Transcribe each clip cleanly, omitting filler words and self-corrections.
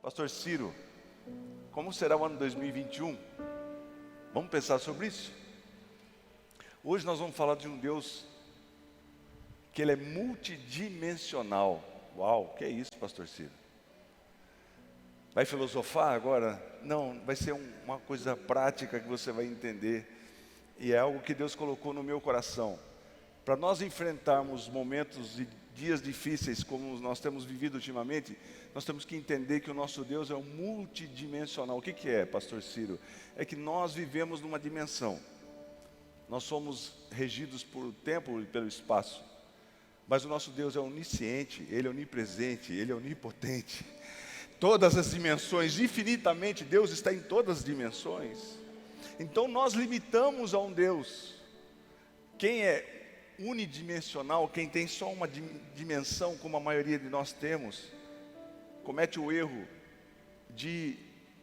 Pastor Ciro, como será o ano 2021? Vamos pensar sobre isso? Hoje nós vamos falar de um Deus que Ele é multidimensional. Uau, que é isso, Pastor Ciro? Vai filosofar agora? Não, vai ser uma coisa prática que você vai entender. E é algo que Deus colocou no meu coração. Para nós enfrentarmos momentos e dias difíceis como nós temos vivido ultimamente, nós temos que entender que o nosso Deus é um multidimensional. O que é, Pastor Ciro? É que nós vivemos numa dimensão. Nós somos regidos por tempo e pelo espaço. Mas o nosso Deus é onisciente, Ele é onipresente, Ele é onipotente. Todas as dimensões, infinitamente, Deus está em todas as dimensões. Então nós limitamos a um Deus. Quem é unidimensional, quem tem só uma dimensão, como a maioria de nós temos, comete o erro de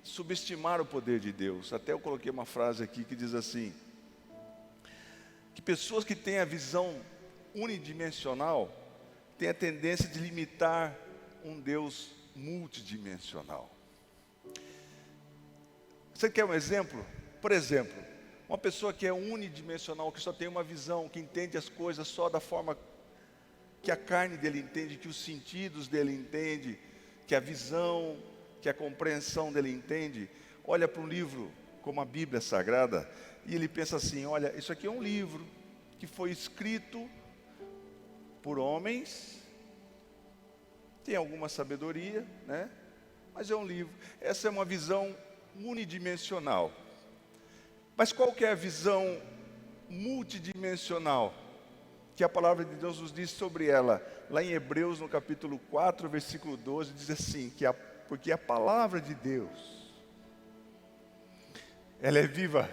subestimar o poder de Deus. Até eu coloquei uma frase aqui que diz assim, que pessoas que têm a visão unidimensional têm a tendência de limitar um Deus multidimensional. Você quer um exemplo? Por exemplo, uma pessoa que é unidimensional, que só tem uma visão, que entende as coisas só da forma que a carne dele entende, que os sentidos dele entende, que a visão, que a compreensão dele entende, olha para um livro como a Bíblia Sagrada e ele pensa assim, olha, isso aqui é um livro que foi escrito por homens, tem alguma sabedoria, né? Mas é um livro. Essa é uma visão unidimensional. Mas qual que é a visão multidimensional que a palavra de Deus nos diz sobre ela? Lá em Hebreus, no capítulo 4, versículo 12, diz assim, porque a palavra de Deus, ela é viva.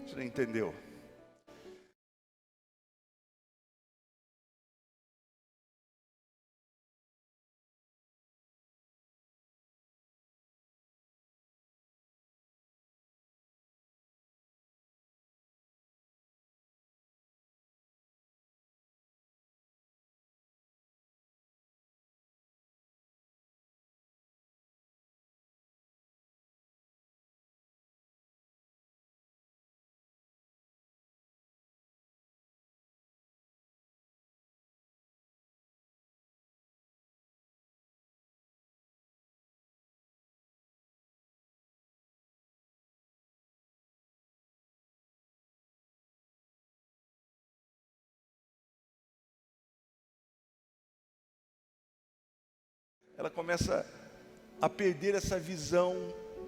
Você não entendeu? Ela começa a perder essa visão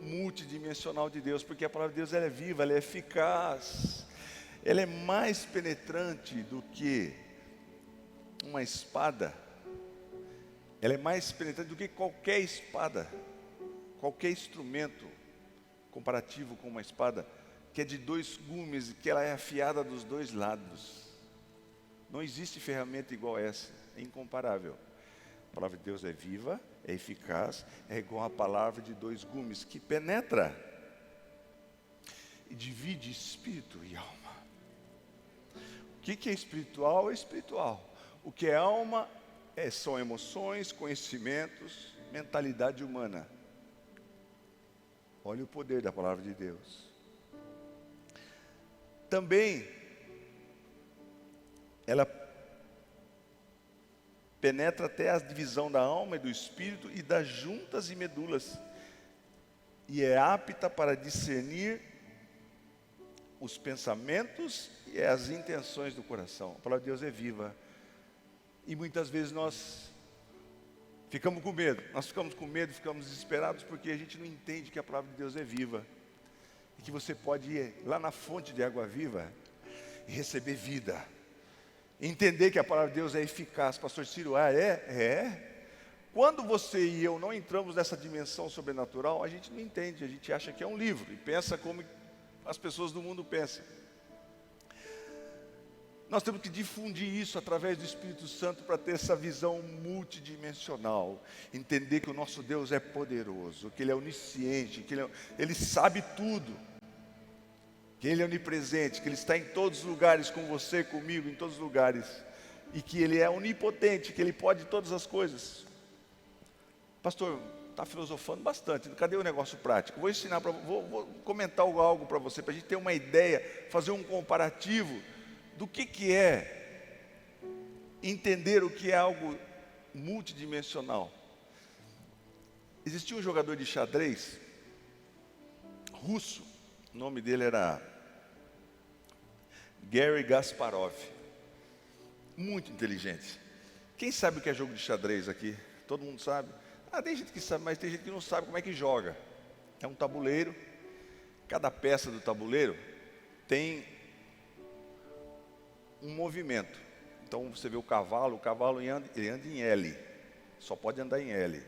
multidimensional de Deus, porque a palavra de Deus ela é viva, ela é eficaz, ela é mais penetrante do que uma espada, ela é mais penetrante do que qualquer espada, qualquer instrumento comparativo com uma espada, que é de 2 gumes e que ela é afiada dos 2 lados. Não existe ferramenta igual a essa, é incomparável. A palavra de Deus é viva, é eficaz, é igual a palavra de 2 gumes, que penetra e divide espírito e alma. O que é espiritual? É espiritual. O que é alma são emoções, conhecimentos, mentalidade humana. Olha o poder da palavra de Deus. Também, ela penetra até a divisão da alma e do espírito e das juntas e medulas, e é apta para discernir os pensamentos e as intenções do coração. A palavra de Deus é viva, e muitas vezes nós ficamos com medo, ficamos desesperados, porque a gente não entende que a palavra de Deus é viva, e que você pode ir lá na fonte de água viva e receber vida. Entender que a palavra de Deus é eficaz. Pastor Ciro, é? Quando você e eu não entramos nessa dimensão sobrenatural, a gente não entende, a gente acha que é um livro, e pensa como as pessoas do mundo pensam. Nós temos que difundir isso através do Espírito Santo para ter essa visão multidimensional. Entender que o nosso Deus é poderoso, que Ele é onisciente, que Ele sabe tudo. Que Ele é onipresente, que Ele está em todos os lugares com você, comigo, em todos os lugares. E que Ele é onipotente, que Ele pode todas as coisas. Pastor, está filosofando bastante, cadê o negócio prático? Vou ensinar, vou comentar algo para você, para a gente ter uma ideia, fazer um comparativo do que é entender o que é algo multidimensional. Existia um jogador de xadrez russo, o nome dele era Garry Kasparov, muito inteligente. Quem sabe o que é jogo de xadrez aqui? Todo mundo sabe? Tem gente que sabe, mas tem gente que não sabe como é que joga. É um tabuleiro, cada peça do tabuleiro tem um movimento. Então você vê o cavalo ele anda em L, só pode andar em L.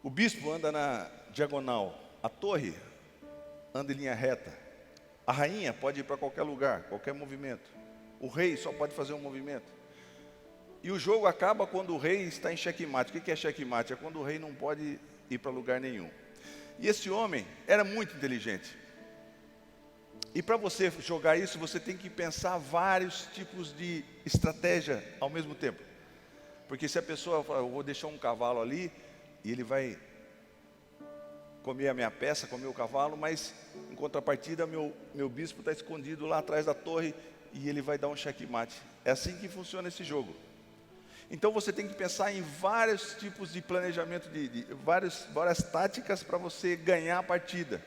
O bispo anda na diagonal, a torre anda em linha reta. A rainha pode ir para qualquer lugar, qualquer movimento. O rei só pode fazer um movimento. E o jogo acaba quando o rei está em xeque-mate. O que é xeque-mate? É quando o rei não pode ir para lugar nenhum. E esse homem era muito inteligente. E para você jogar isso, você tem que pensar vários tipos de estratégia ao mesmo tempo. Porque se a pessoa fala, eu vou deixar um cavalo ali, e ele vai comer a minha peça, comer o cavalo, mas em contrapartida meu bispo está escondido lá atrás da torre e ele vai dar um xeque-mate. É assim que funciona esse jogo. Então você tem que pensar em vários tipos de planejamento, várias táticas para você ganhar a partida.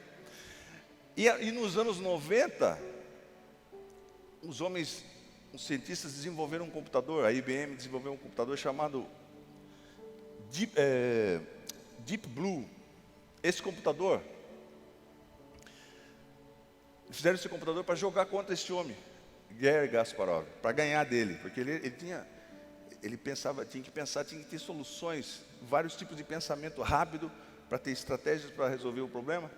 E nos anos 90, os cientistas desenvolveram um computador, a IBM desenvolveu um computador chamado Deep Blue. Esse computador, fizeram esse computador para jogar contra esse homem, Garry Kasparov, para ganhar dele, porque ele tinha que ter soluções, vários tipos de pensamento rápido, para ter estratégias para resolver o problema,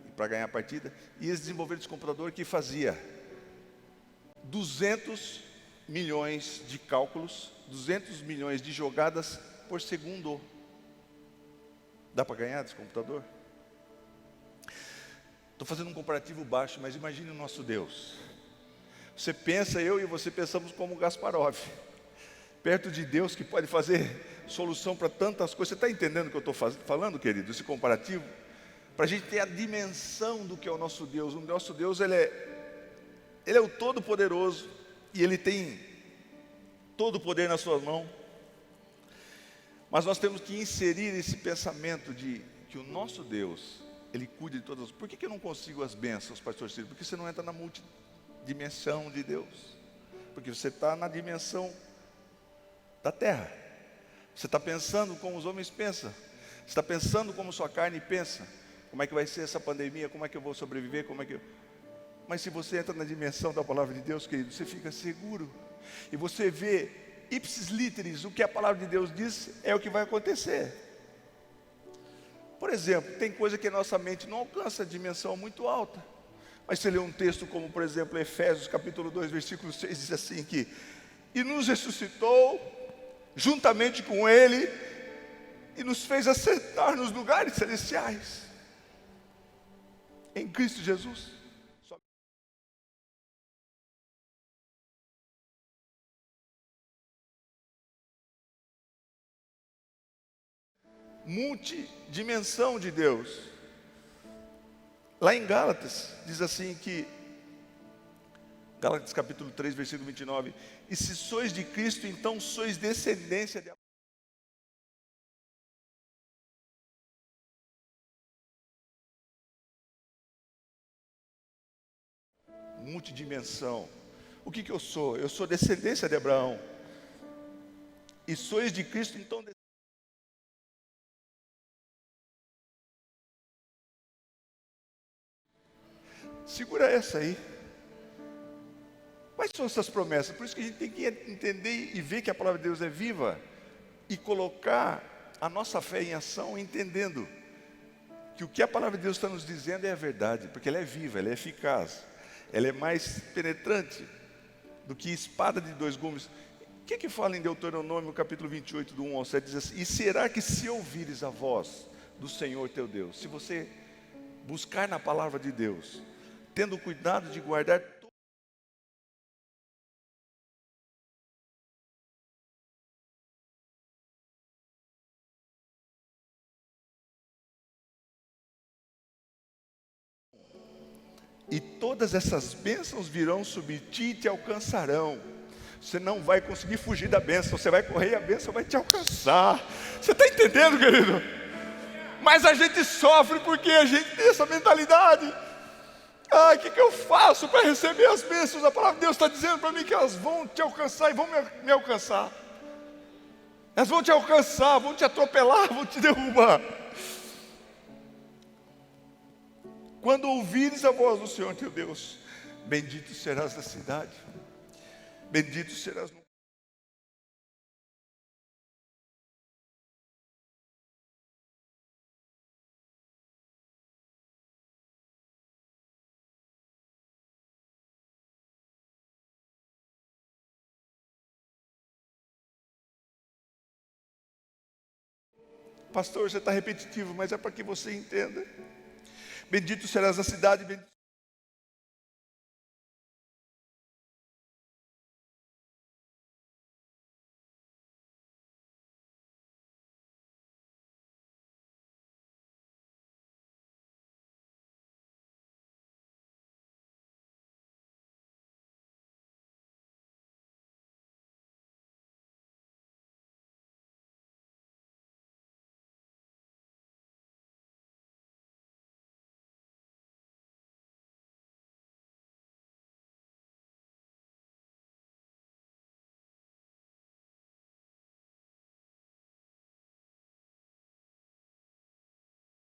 e para ganhar a partida. E eles desenvolveram esse computador que fazia 200 milhões de cálculos, 200 milhões de jogadas por segundo. Dá para ganhar desse computador? Estou fazendo um comparativo baixo, mas imagine o nosso Deus. Você pensa, eu e você pensamos como Kasparov, perto de Deus que pode fazer solução para tantas coisas. Você está entendendo o que eu estou falando, querido? Esse comparativo, para a gente ter a dimensão do que é o nosso Deus. O nosso Deus, ele é o Todo-Poderoso, e Ele tem todo o poder na sua mão. Mas nós temos que inserir esse pensamento de que o nosso Deus, Ele cuida de todas as... Por que eu não consigo as bênçãos, pastor Ciro? Porque você não entra na multidimensão de Deus. Porque você está na dimensão da terra. Você está pensando como os homens pensam. Você está pensando como sua carne pensa. Como é que vai ser essa pandemia? Como é que eu vou sobreviver? Mas se você entra na dimensão da palavra de Deus, querido, você fica seguro. E você vê ipsis literis, o que a palavra de Deus diz é o que vai acontecer. Por exemplo, tem coisa que a nossa mente não alcança a dimensão muito alta. Mas você lê um texto como, por exemplo, Efésios capítulo 2, versículo 6, diz assim que: e nos ressuscitou juntamente com Ele, e nos fez assentar nos lugares celestiais, em Cristo Jesus. Multidimensão de Deus. Lá em Gálatas, diz assim que, Gálatas capítulo 3, versículo 29, e se sois de Cristo, então sois descendência de Abraão. Multidimensão. O que eu sou? Eu sou descendência de Abraão. E sois de Cristo, então... Segura essa aí. Quais são essas promessas? Por isso que a gente tem que entender e ver que a palavra de Deus é viva e colocar a nossa fé em ação, entendendo que o que a palavra de Deus está nos dizendo é a verdade, porque ela é viva, ela é eficaz, ela é mais penetrante do que espada de dois gumes. O que fala em Deuteronômio capítulo 28, do 1 ao 7, diz assim: e será que se ouvires a voz do Senhor teu Deus, se você buscar na palavra de Deus, tendo cuidado de guardar e todas essas bênçãos virão sobre ti e te alcançarão. Você não vai conseguir fugir da bênção, você vai correr e a bênção vai te alcançar. Você está entendendo, querido? Mas a gente sofre porque a gente tem essa mentalidade. O que eu faço para receber as bênçãos? A palavra de Deus está dizendo para mim que elas vão te alcançar e vão me alcançar. Elas vão te alcançar, vão te atropelar, vão te derrubar. Quando ouvires a voz do Senhor teu Deus, bendito serás na cidade, bendito serás no... Pastor, você está repetitivo, mas é para que você entenda. Bendito serás na cidade, bendito...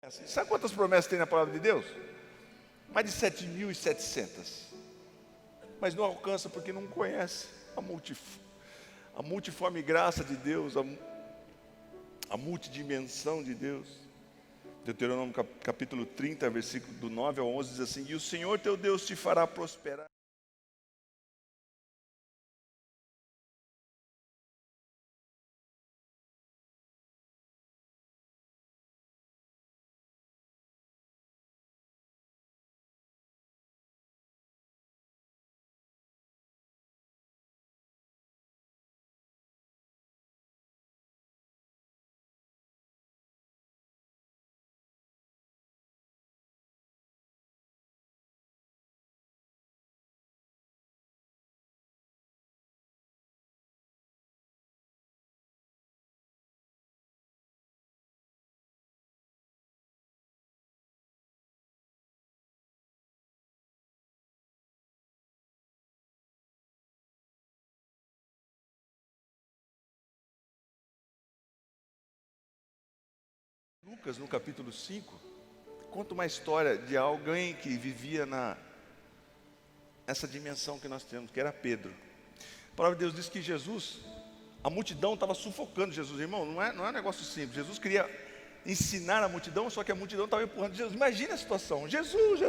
Sabe quantas promessas tem na palavra de Deus? Mais de 7.700. Mas não alcança porque não conhece a multiforme graça de Deus, a multidimensão de Deus. Deuteronômio capítulo 30, versículo do 9 ao 11 diz assim: e o Senhor teu Deus te fará prosperar. Lucas, no capítulo 5, conta uma história de alguém que vivia nessa dimensão que nós temos, que era Pedro. A palavra de Deus diz que Jesus, a multidão estava sufocando Jesus. Irmão, não é um negócio simples. Jesus queria ensinar a multidão, só que a multidão estava empurrando Jesus. Imagina a situação, Jesus,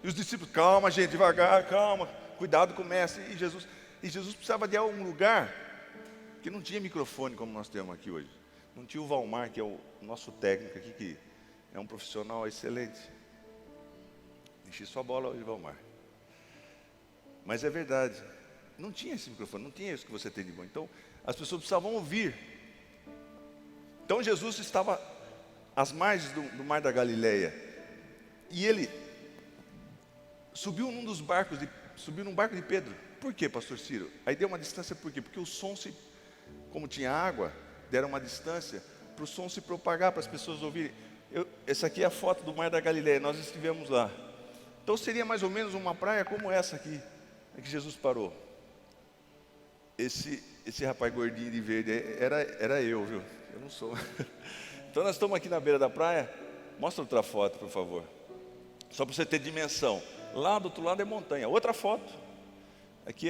e os discípulos, calma gente, devagar, calma, cuidado com o mestre. E Jesus precisava de algum lugar que não tinha microfone como nós temos aqui hoje. Não tinha o Valmar, que é o nosso técnico aqui, que é um profissional excelente. Enchi sua bola hoje, Valmar. Mas é verdade, não tinha esse microfone, não tinha isso que você tem de bom. Então, as pessoas precisavam ouvir. Então, Jesus estava às margens do mar da Galileia. E ele subiu num barco de Pedro. Por quê, pastor Ciro? Aí deu uma distância, por quê? Porque o som, como tinha água, deram uma distância para o som se propagar, para as pessoas ouvirem. Essa aqui é a foto do mar da Galileia, nós estivemos lá. Então seria mais ou menos uma praia como essa aqui, que Jesus parou. Esse rapaz gordinho de verde era eu, viu? Eu não sou. Então nós estamos aqui na beira da praia. Mostra outra foto, por favor. Só para você ter dimensão. Lá do outro lado é montanha. Outra foto. Aqui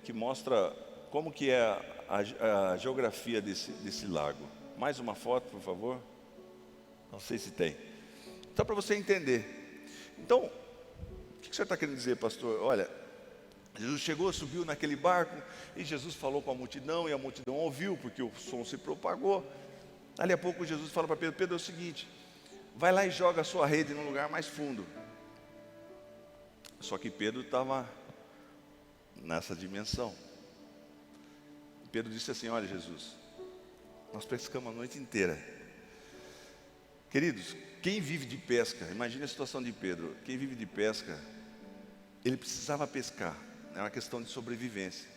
que mostra como que é a geografia desse lago. Mais uma foto, por favor. Não sei se tem. Só para você entender. Então, o que o senhor está querendo dizer, pastor? Olha, Jesus chegou, subiu naquele barco, e Jesus falou com a multidão, e a multidão ouviu, porque o som se propagou. Ali a pouco Jesus fala para Pedro: Pedro, é o seguinte, vai lá e joga a sua rede num lugar mais fundo. Só que Pedro estava nessa dimensão. Pedro disse assim: olha Jesus, nós pescamos a noite inteira. Queridos, Quem vive de pesca, imagine a situação de Pedro. Quem vive de pesca, ele precisava pescar. É uma questão de sobrevivência.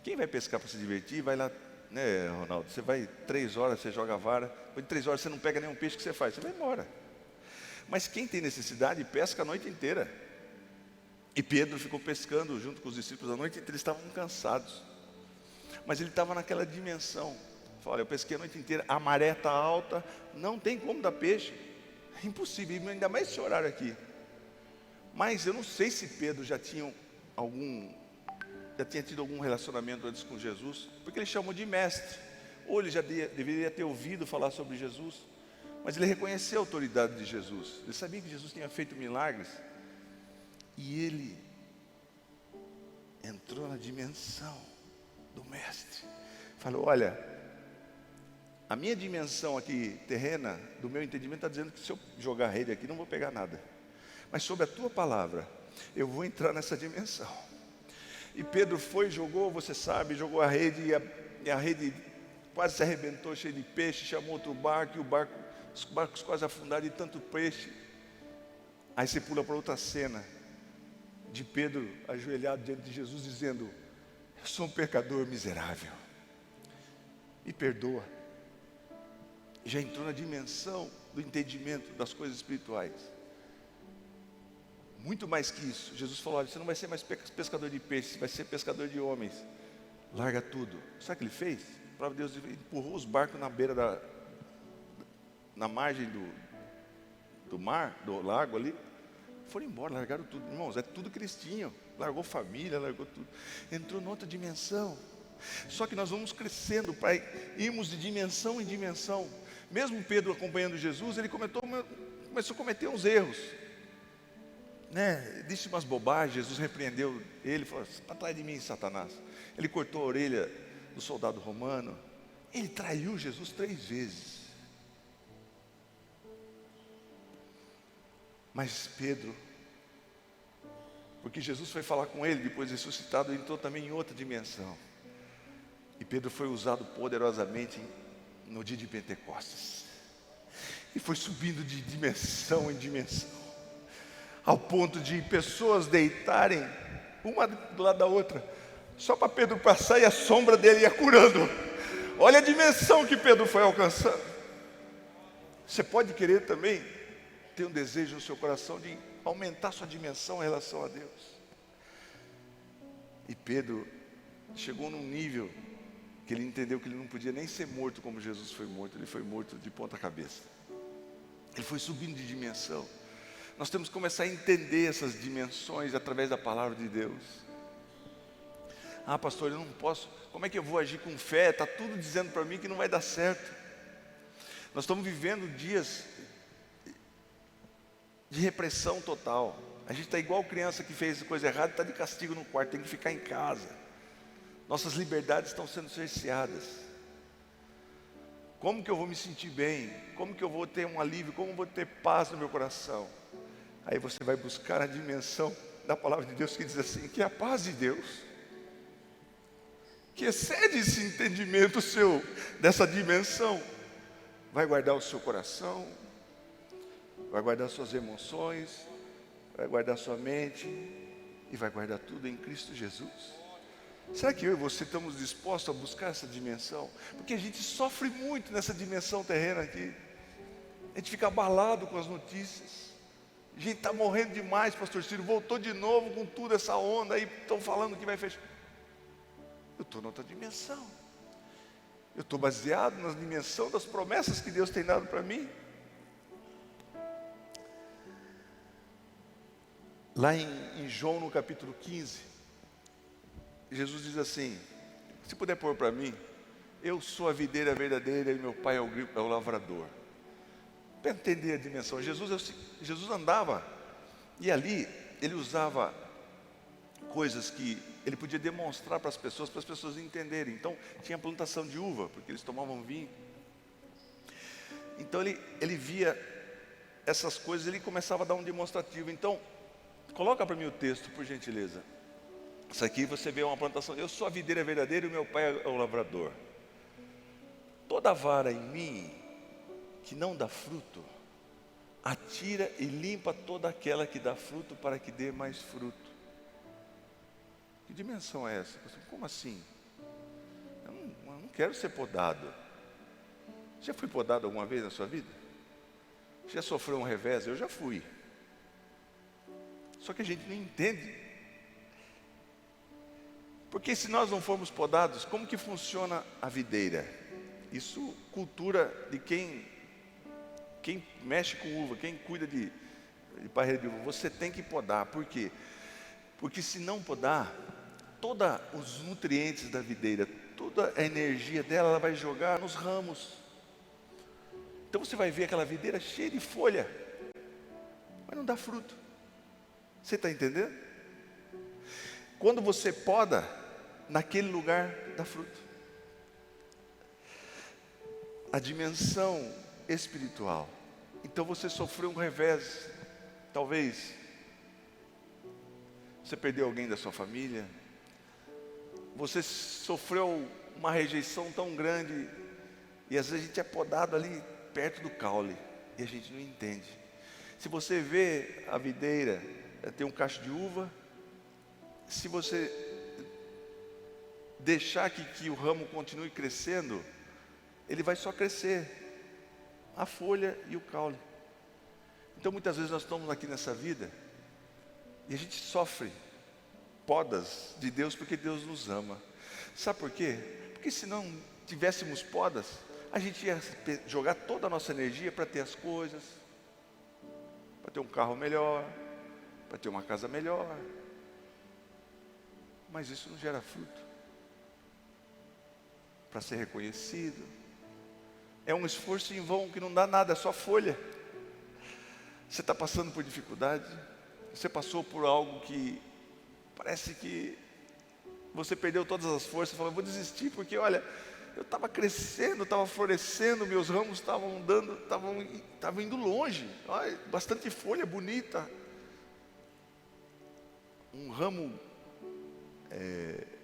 Quem vai pescar para se divertir, vai lá, né, Ronaldo? Você vai 3 horas, você joga a vara. Depois de 3 horas você não pega nenhum peixe, que você faz? Você vai embora. Mas quem tem necessidade, pesca a noite inteira. E Pedro ficou pescando junto com os discípulos a noite inteira. Eles estavam cansados. Mas ele estava naquela dimensão. Falou: olha, eu pesquei a noite inteira, a maré está alta, não tem como dar peixe. É impossível, ainda mais esse horário aqui. Mas eu não sei se Pedro já tinha tido algum relacionamento antes com Jesus, porque ele chamou de mestre. Ou ele já deveria ter ouvido falar sobre Jesus, mas ele reconheceu a autoridade de Jesus. Ele sabia que Jesus tinha feito milagres. E ele entrou na dimensão do mestre. Falou: olha, a minha dimensão aqui terrena, do meu entendimento, está dizendo que se eu jogar a rede aqui, não vou pegar nada. Mas sob a tua palavra, eu vou entrar nessa dimensão. E Pedro foi, jogou, você sabe, jogou a rede, e a rede quase se arrebentou, cheia de peixe. Chamou outro barco, e os barcos quase afundaram de tanto peixe. Aí você pula para outra cena, de Pedro ajoelhado diante de Jesus, dizendo: eu sou um pecador miserável, me perdoa. Já entrou na dimensão do entendimento das coisas espirituais. Muito mais que isso, Jesus falou: olha, você não vai ser mais pescador de peixes, você vai ser pescador de homens. Larga tudo. Sabe o que ele fez? A palavra de Deus, empurrou os barcos na beira na margem do mar, do lago ali. Foram embora, largaram tudo. Irmãos, é tudo que eles tinham. Largou família, largou tudo. Entrou noutra dimensão. Só que nós vamos crescendo para irmos de dimensão em dimensão. Mesmo Pedro acompanhando Jesus, ele começou a cometer uns erros, né? Disse umas bobagens. Jesus repreendeu ele, falou: para trás de mim, Satanás. Ele cortou a orelha do soldado romano. Ele traiu Jesus 3 vezes. Mas Pedro, porque Jesus foi falar com ele depois de ressuscitado, entrou também em outra dimensão. E Pedro foi usado poderosamente no dia de Pentecostes. E foi subindo de dimensão em dimensão, ao ponto de pessoas deitarem uma do lado da outra, só para Pedro passar, e a sombra dele ia curando. Olha a dimensão que Pedro foi alcançando. Você pode querer também ter um desejo no seu coração de aumentar sua dimensão em relação a Deus. E Pedro chegou num nível que ele entendeu que ele não podia nem ser morto como Jesus foi morto. Ele foi morto de ponta cabeça. Ele foi subindo de dimensão. Nós temos que começar a entender essas dimensões através da palavra de Deus. Ah, pastor, eu não posso. Como é que eu vou agir com fé? Está tudo dizendo para mim que não vai dar certo. Nós estamos vivendo dias de repressão total. A gente está igual criança que fez coisa errada e está de castigo no quarto, tem que ficar em casa. Nossas liberdades estão sendo cerceadas. Como que eu vou me sentir bem? Como que eu vou ter um alívio? Como eu vou ter paz no meu coração? Aí você vai buscar a dimensão da palavra de Deus, que diz assim, que a paz de Deus, que excede esse entendimento seu, dessa dimensão, vai guardar o seu coração, vai guardar suas emoções, vai guardar sua mente, e vai guardar tudo em Cristo Jesus. Será que eu e você estamos dispostos a buscar essa dimensão? Porque a gente sofre muito nessa dimensão terrena aqui. A gente fica abalado com as notícias. A gente está morrendo demais, pastor Ciro. Voltou de novo com tudo, essa onda aí. Estão falando que vai fechar. Eu estou noutra dimensão. Eu estou baseado na dimensão das promessas que Deus tem dado para mim. Lá em João, no capítulo 15, Jesus diz assim: se puder pôr para mim, eu sou a videira verdadeira e meu pai é o lavrador. Para entender a dimensão, Jesus andava, e ali ele usava coisas que ele podia demonstrar para as pessoas entenderem. Então tinha plantação de uva, porque eles tomavam vinho. Então ele via essas coisas, ele começava a dar um demonstrativo. Então, coloca para mim o texto, por gentileza. Isso aqui você vê uma plantação. Eu sou a videira verdadeira e o meu pai é o lavrador. Toda vara em mim que não dá fruto, atira e limpa toda aquela que dá fruto para que dê mais fruto. Que dimensão é essa? Como assim? Eu não quero ser podado. Já foi podado alguma vez na sua vida? Já sofreu um revés? Eu já fui. Só que a gente não entende. Porque se nós não formos podados, como que funciona a videira? Isso, cultura de quem mexe com uva, quem cuida de parreira de uva. Você tem que podar. Por quê? Porque se não podar, todos os nutrientes da videira, toda a energia dela, ela vai jogar nos ramos. Então você vai ver aquela videira cheia de folha, mas não dá fruto. Você está entendendo? Quando você poda, naquele lugar dá fruto. A dimensão espiritual. Então você sofreu um revés, talvez você perdeu alguém da sua família, você sofreu uma rejeição tão grande, e às vezes a gente é podado ali perto do caule, e a gente não entende. Se você vê a videira, tem um cacho de uva, se você deixar que o ramo continue crescendo, ele vai só crescer, a folha e o caule. Então muitas vezes nós estamos aqui nessa vida, e a gente sofre podas de Deus, porque Deus nos ama. Sabe por quê? Porque se não tivéssemos podas, a gente ia jogar toda a nossa energia para ter as coisas, para ter um carro melhor, para ter uma casa melhor. Mas isso não gera fruto. Para ser reconhecido. É um esforço em vão que não dá nada, é só folha. Você está passando por dificuldade. Você passou por algo que parece que você perdeu todas as forças. Falou, vou desistir porque olha, eu estava crescendo, estava florescendo, meus ramos estavam dando, estavam indo longe. Olha, bastante folha bonita. Um ramo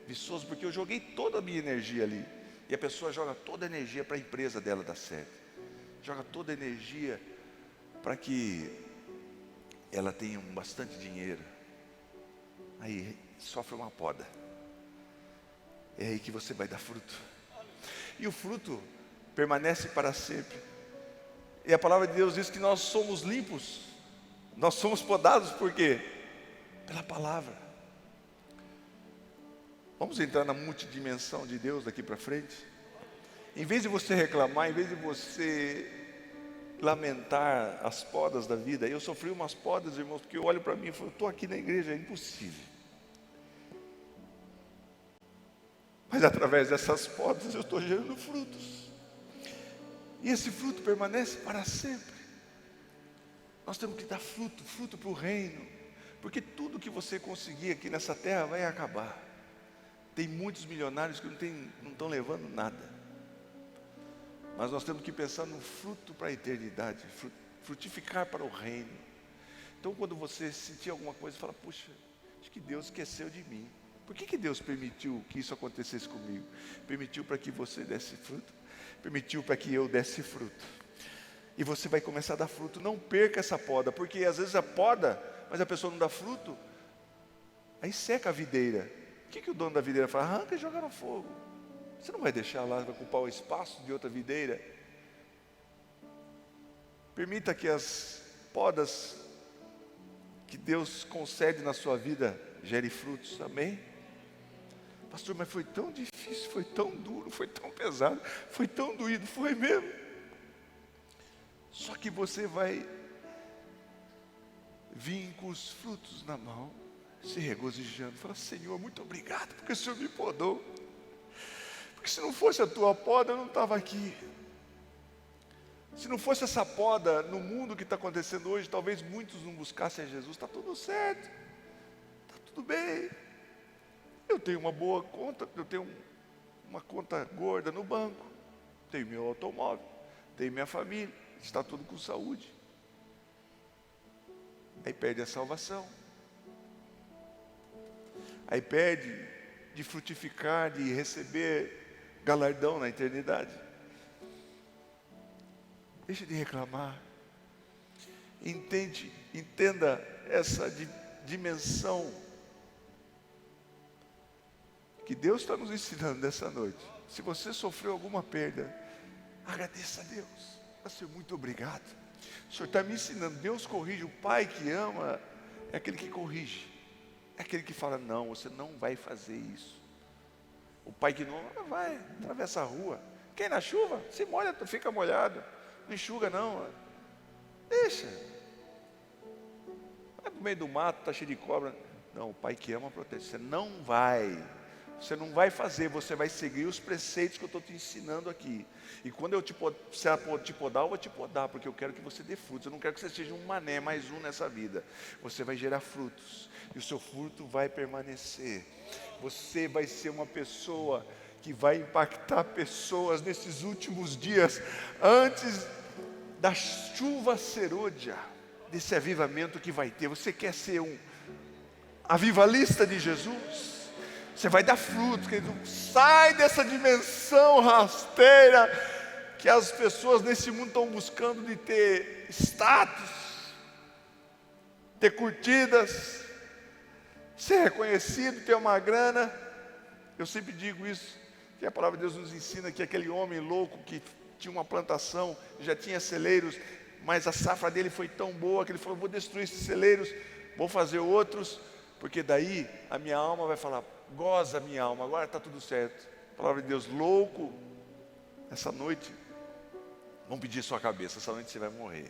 viçoso, porque eu joguei toda a minha energia ali. E a pessoa joga toda a energia para a empresa dela dar certo. Joga toda a energia para que ela tenha bastante dinheiro. Aí sofre uma poda. É aí que você vai dar fruto. E o fruto permanece para sempre. E a palavra de Deus diz que nós somos limpos. Nós somos podados por quê? Pela palavra. Vamos entrar na multidimensão de Deus daqui para frente? Em vez de você reclamar, em vez de você lamentar as podas da vida, eu sofri umas podas, irmãos, porque eu olho para mim e falo, eu estou aqui na igreja, é impossível. Mas através dessas podas eu estou gerando frutos. E esse fruto permanece para sempre. Nós temos que dar fruto para o reino. Porque tudo que você conseguir aqui nessa terra vai acabar. Tem muitos milionários que não estão levando nada. Mas nós temos que pensar no fruto para a eternidade, frutificar para o reino. Então quando você sentir alguma coisa, fala, puxa, acho que Deus esqueceu de mim. Por que Deus permitiu que isso acontecesse comigo? Permitiu para que você desse fruto, permitiu para que eu desse fruto. E você vai começar a dar fruto. Não perca essa poda, porque às vezes a poda, mas a pessoa não dá fruto, aí seca a videira. O que o dono da videira fala? Arranca e joga no fogo. Você não vai deixar lá, vai ocupar o espaço de outra videira. Permita que as podas que Deus concede na sua vida gere frutos, amém? Pastor, mas foi tão difícil, foi tão duro, foi tão pesado, foi tão doído, foi mesmo. Só que você vai vir com os frutos na mão, se regozijando, fala, Senhor, muito obrigado, porque o Senhor me podou. Porque se não fosse a tua poda, eu não estava aqui. Se não fosse essa poda no mundo que está acontecendo hoje, talvez muitos não buscassem a Jesus. Está tudo certo, está tudo bem. Eu tenho uma boa conta, eu tenho uma conta gorda no banco, tenho meu automóvel, tenho minha família, está tudo com saúde. Aí perde a salvação. Aí perde de frutificar, de receber galardão na eternidade. Deixa de reclamar. Entenda essa dimensão que Deus está nos ensinando nessa noite. Se você sofreu alguma perda, agradeça a Deus. Senhor, muito obrigado. O Senhor está me ensinando. Deus corrige. O pai que ama é aquele que corrige. É aquele que fala, não, você não vai fazer isso. O pai que não ama, vai, atravessa a rua. Quer ir na chuva? Se molha, tu fica molhado. Não enxuga não. Deixa. Vai para o meio do mato, está cheio de cobra. Não, o pai que ama protege. Você não vai. Você não vai fazer, você vai seguir os preceitos que eu estou te ensinando aqui. E quando eu te podar, eu vou te podar, porque eu quero que você dê frutos. Eu não quero que você seja um mané, mais um nessa vida. Você vai gerar frutos, e o seu fruto vai permanecer. Você vai ser uma pessoa que vai impactar pessoas nesses últimos dias, antes da chuva serôdia, desse avivamento que vai ter. Você quer ser um avivalista de Jesus? Você vai dar frutos, querido. Sai dessa dimensão rasteira que as pessoas nesse mundo estão buscando, de ter status, ter curtidas, ser reconhecido, ter uma grana. Eu sempre digo isso, que a palavra de Deus nos ensina que aquele homem louco que tinha uma plantação, já tinha celeiros, mas a safra dele foi tão boa que ele falou, vou destruir esses celeiros, vou fazer outros, porque daí a minha alma vai falar, goza minha alma, agora está tudo certo. A palavra de Deus, louco, essa noite, vão pedir sua cabeça, essa noite você vai morrer.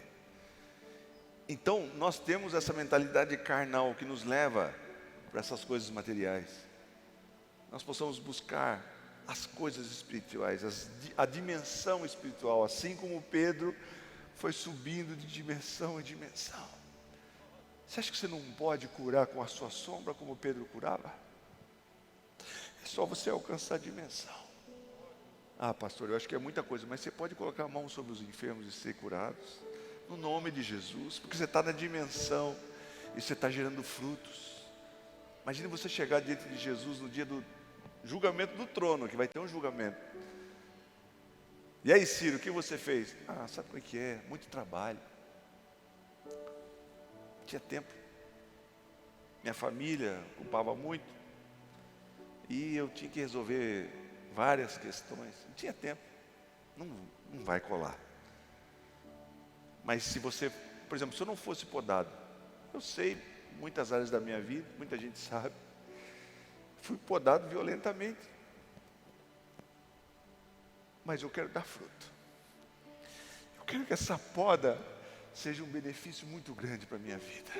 Então, nós temos essa mentalidade carnal que nos leva para essas coisas materiais. Nós possamos buscar as coisas espirituais, a dimensão espiritual, assim como Pedro foi subindo de dimensão em dimensão. Você acha que você não pode curar com a sua sombra como Pedro curava? É só você alcançar a dimensão. Ah, pastor, eu acho que é muita coisa, mas você pode colocar a mão sobre os enfermos e ser curados, no nome de Jesus, porque você está na dimensão e você está gerando frutos. Imagine você chegar diante de Jesus no dia do julgamento do trono, que vai ter um julgamento. E aí, Ciro, o que você fez? Ah, sabe como é que é? Muito trabalho. Não tinha tempo. Minha família ocupava muito. E eu tinha que resolver várias questões. Não tinha tempo. Não vai colar. Mas se você, por exemplo, se eu não fosse podado, eu sei muitas áreas da minha vida, muita gente sabe, fui podado violentamente. Mas eu quero dar fruto. Eu quero que essa poda seja um benefício muito grande para a minha vida.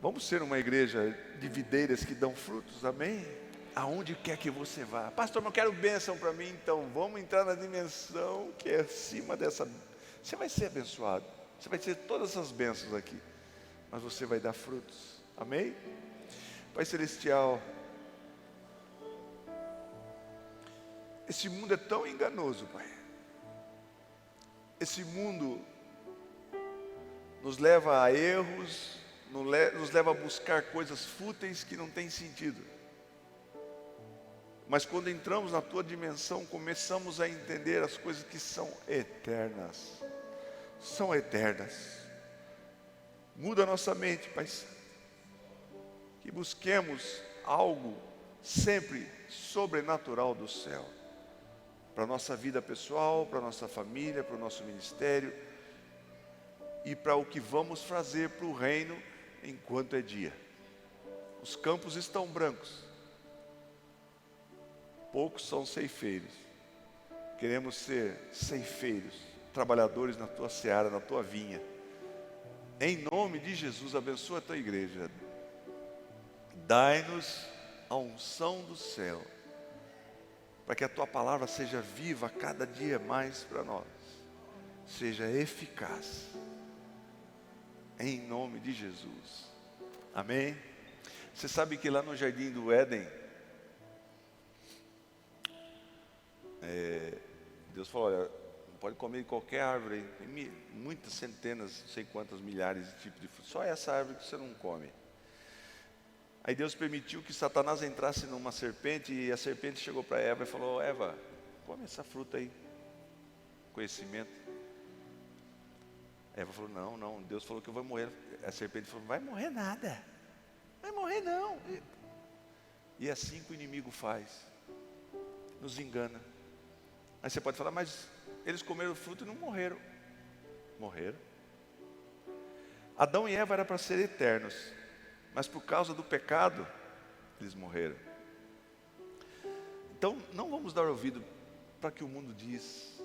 Vamos ser uma igreja de videiras que dão frutos, amém? Aonde quer que você vá. Pastor, mas eu quero bênção para mim, então vamos entrar na dimensão que é acima dessa. Você vai ser abençoado. Você vai ter todas essas bênçãos aqui. Mas você vai dar frutos, amém? Pai Celestial, esse mundo é tão enganoso, Pai. Esse mundo nos leva a erros, nos leva a buscar coisas fúteis que não têm sentido. Mas quando entramos na Tua dimensão, começamos a entender as coisas que são eternas. São eternas. Muda a nossa mente, Pai Santo. Que busquemos algo sempre sobrenatural do céu. Para a nossa vida pessoal, para a nossa família, para o nosso ministério. E para o que vamos fazer para o reino enquanto é dia. Os campos estão brancos. Poucos são ceifeiros. Queremos ser ceifeiros, trabalhadores na Tua seara, na Tua vinha. Em nome de Jesus, abençoa a Tua igreja. Dai-nos a unção do céu, para que a Tua palavra seja viva a cada dia mais para nós, seja eficaz. Em nome de Jesus. Amém? Você sabe que lá no jardim do Éden, Deus falou, olha, não pode comer qualquer árvore, tem muitas centenas, não sei quantas milhares de tipos de frutos, só essa árvore que você não come. Aí Deus permitiu que Satanás entrasse numa serpente, e a serpente chegou para Eva e falou, Eva, come essa fruta aí, conhecimento. Eva falou, não, Deus falou que eu vou morrer. A serpente falou, não vai morrer nada. Vai morrer não. E é assim que o inimigo faz. Nos engana. Aí você pode falar, mas eles comeram o fruto e não morreram. Morreram. Adão e Eva eram para ser eternos, mas por causa do pecado, eles morreram. Então, não vamos dar ouvido para o que o mundo diz.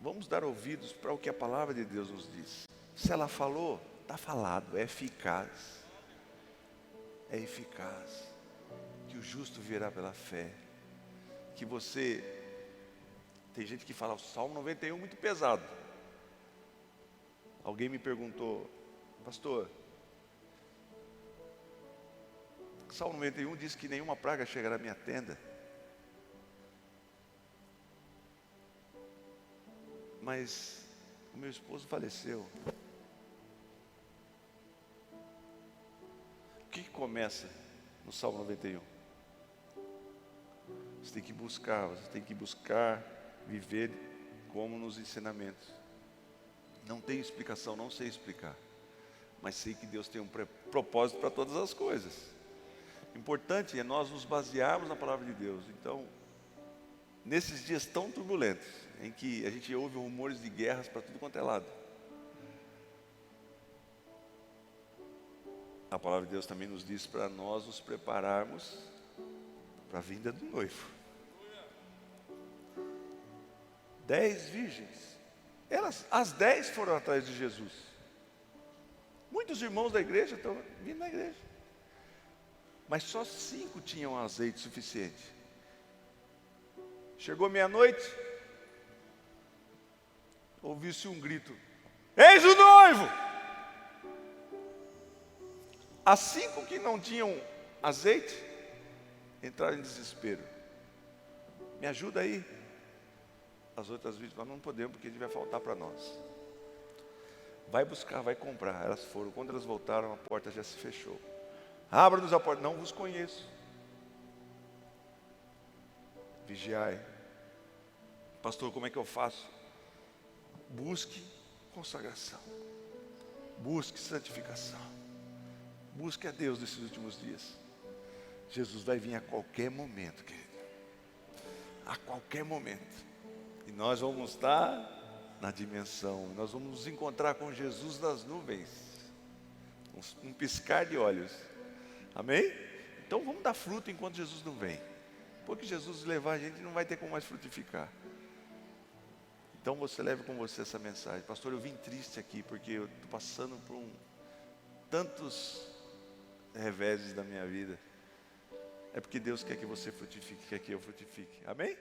Vamos dar ouvidos para o que a palavra de Deus nos diz. Se ela falou, está falado, é eficaz. É eficaz. Que o justo virá pela fé. Que você... Tem gente que fala o Salmo 91 muito pesado. Alguém me perguntou, pastor, o Salmo 91 diz que nenhuma praga chegará à minha tenda. Mas o meu esposo faleceu. O que começa no Salmo 91? Você tem que buscar viver como nos ensinamentos. Não tem explicação, não sei explicar. Mas sei que Deus tem um propósito para todas as coisas. O importante é nós nos basearmos na palavra de Deus. Então, nesses dias tão turbulentos, em que a gente ouve rumores de guerras para tudo quanto é lado, a palavra de Deus também nos diz para nós nos prepararmos para a vinda do noivo. 10 virgens. As 10 foram atrás de Jesus. Muitos irmãos da igreja estão vindo na igreja. Mas só 5 tinham azeite suficiente. Chegou meia-noite, ouviu-se um grito: eis o noivo! As 5 que não tinham azeite entraram em desespero. Me ajuda aí. As outras virgens falaram, não podemos porque ele vai faltar para nós. Vai buscar, vai comprar. Elas foram, quando elas voltaram a porta já se fechou. Abra-nos a porta, não vos conheço. Vigiai. Pastor, como é que eu faço? Busque consagração. Busque santificação. Busque a Deus nesses últimos dias. Jesus vai vir a qualquer momento, querido. A qualquer momento. E nós vamos estar na dimensão. Nós vamos nos encontrar com Jesus nas nuvens. Um piscar de olhos. Amém? Então vamos dar fruto enquanto Jesus não vem. Porque Jesus levar a gente não vai ter como mais frutificar. Então você leve com você essa mensagem. Pastor, eu vim triste aqui porque eu estou passando por tantos reveses da minha vida. É porque Deus quer que você frutifique, quer que eu frutifique. Amém?